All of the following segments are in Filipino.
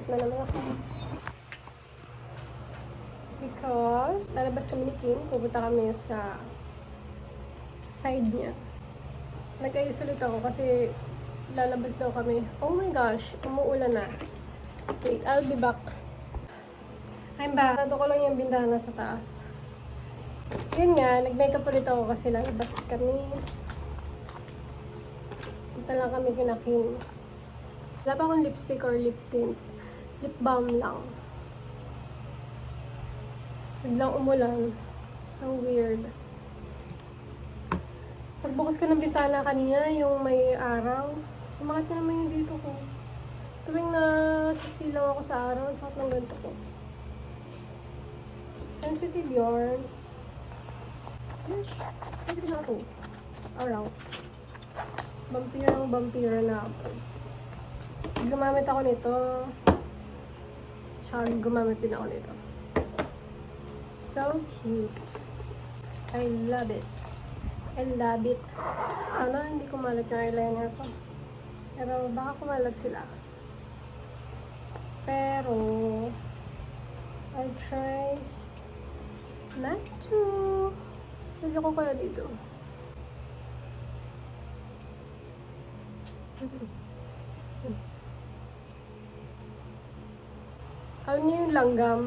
na naman ako. Because, lalabas kami ni Kim. Pupunta kami sa side niya. Nag-ayos ulit ako kasi lalabas daw kami. Oh my gosh, umuulan na. Wait, I'll be back. I'm back. Nado ko lang yung bintana sa taas. Yun nga, nag-makeup ulit ako kasi lalabas kami. Punta lang kami kina Kim. Wala pa akong lipstick or lip tint. Lip balm lang. Biglang umulan. So weird. Pagbukas ko ng bintana kanina, yung may araw, sumakit na naman yung dito ko. Tuwing na sisilaw ako sa araw, sakit ng ganito ko. Sensitive yarn. Yes, sensitive na ako. Sa araw. Vampira na ako. Gumamit ako nito. Sorry, gumamit din ako nito. So cute. I love it. I love it. Sana hindi kumalat yung eyeliner ko. Pero baka kumalat sila. Pero I'll try not to. Lagyan ko kaya dito. Alam niyo yung langgam?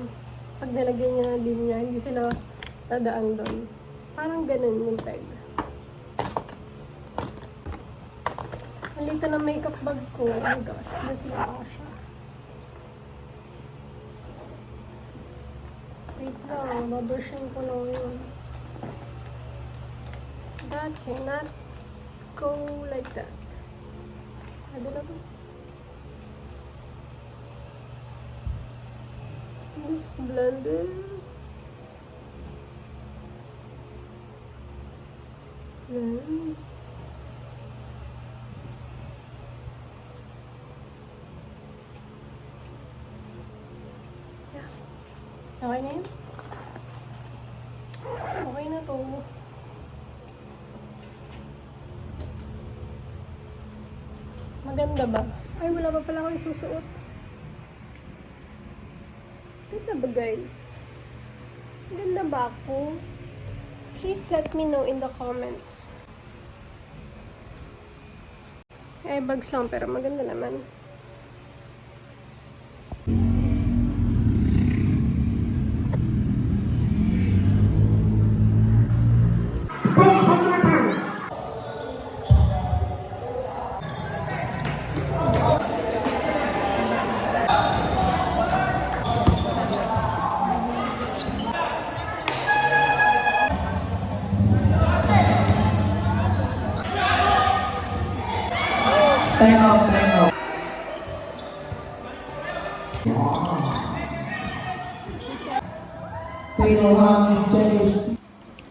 Pag nalagyan niya na din niya, hindi sila dadaan doon. Parang ganun yung peg. Ang lito na makeup bag ko. Oh my gosh, hindi sila kasha. Wait lang, babrushing ko lang yun. That cannot go like that. Ano na to? This blender. Blend. Yeah. Okay na yun? Okay na to. Maganda ba? Ay, wala pa pala akong susuot. Ganda ba, guys? Ganda ba ako? Please let me know in the comments. Bags lang, pero maganda naman. Tengok.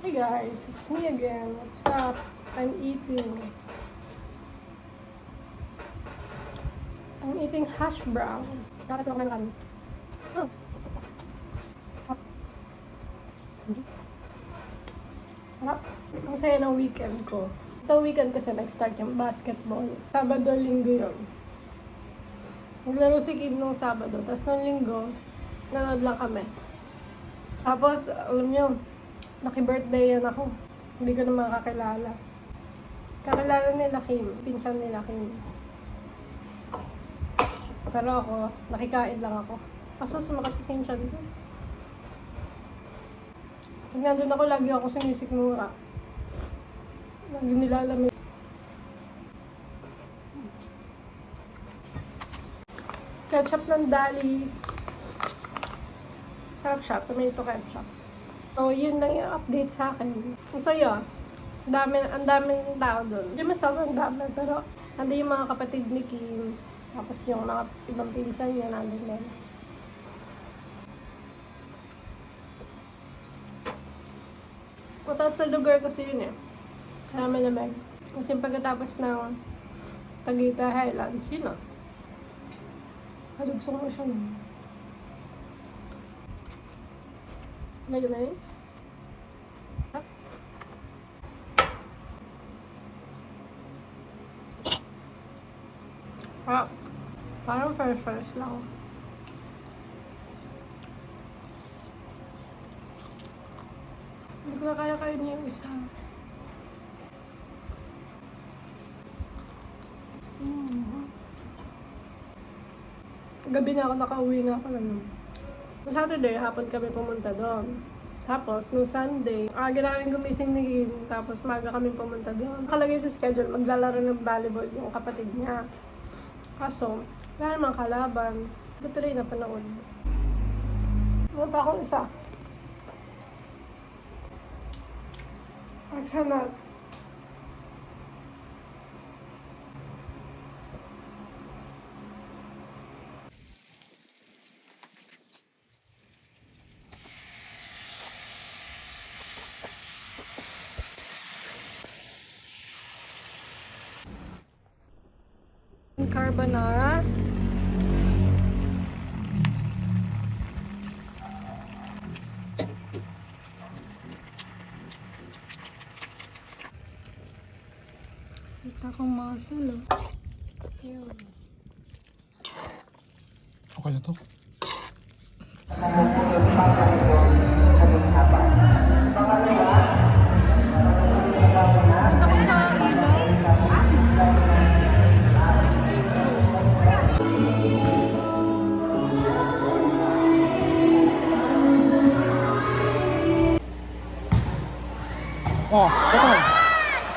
Hey guys, it's me again. What's up? I'm eating hash brown. Kakasama ko na ng kanin. Oh. Sarap. Ang saya ng weekend ko. Itong weekend kasi nag-start yung basketball. Sabado, linggo yun. Naglaro si Kim nung Sabado. Tapos nung linggo, nanood lang kami. Tapos, alam nyo, naki-birthday yan ako. Hindi ko na makakilala. Kakilala nila Kim. Pinsan nila Kim. Pero ako, nakikain lang ako. Kaso sumakat kasi yung tiyan ko. Pag nandun ako, lagi ako sinisikmura. Lagi nilalamig. Ketchup ng Dali. Sarap siya. Tomato ketchup. So, yun lang yung update sa akin. So, yun. Ang daming tao doon. Hindi mas sobrang dami. Pero, nandun yung mga kapatid ni Kim. Tapos yung mga ibang pinsan niya nandun din. Mataas na lugar kasi yun eh. Kaya malamig. Kasi pagkatapos ng Tagaytay Highlands, yun o. Halugsong mo siya nun. Mayonnaise. Parang fresh lang. ko na kaya kainin yung isa. Gabi na ako, nakauwi na ako lang. Noong Saturday, hapon kami pumunta doon. Tapos, noong Sunday, aga namin gumising ni Kim, tapos maga kami pumunta doon. Nakalagay sa schedule, maglalaro ng volleyball yung kapatid niya. Kaso, wala namang kalaban. Hindi ko tuloy na panood. Meron pa akong isa. Arsanat. Carbonara. Ito akong muscle, oh. Ayun. Okay na to. Ito ko sa ilaw. Oh, okay.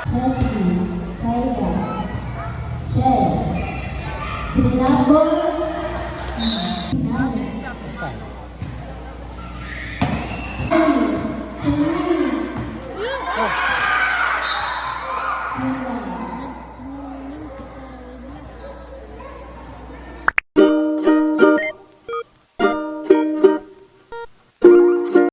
Chelsea, Kaya, Shell, Trinabol, Trinabol, Okay. Trinabol,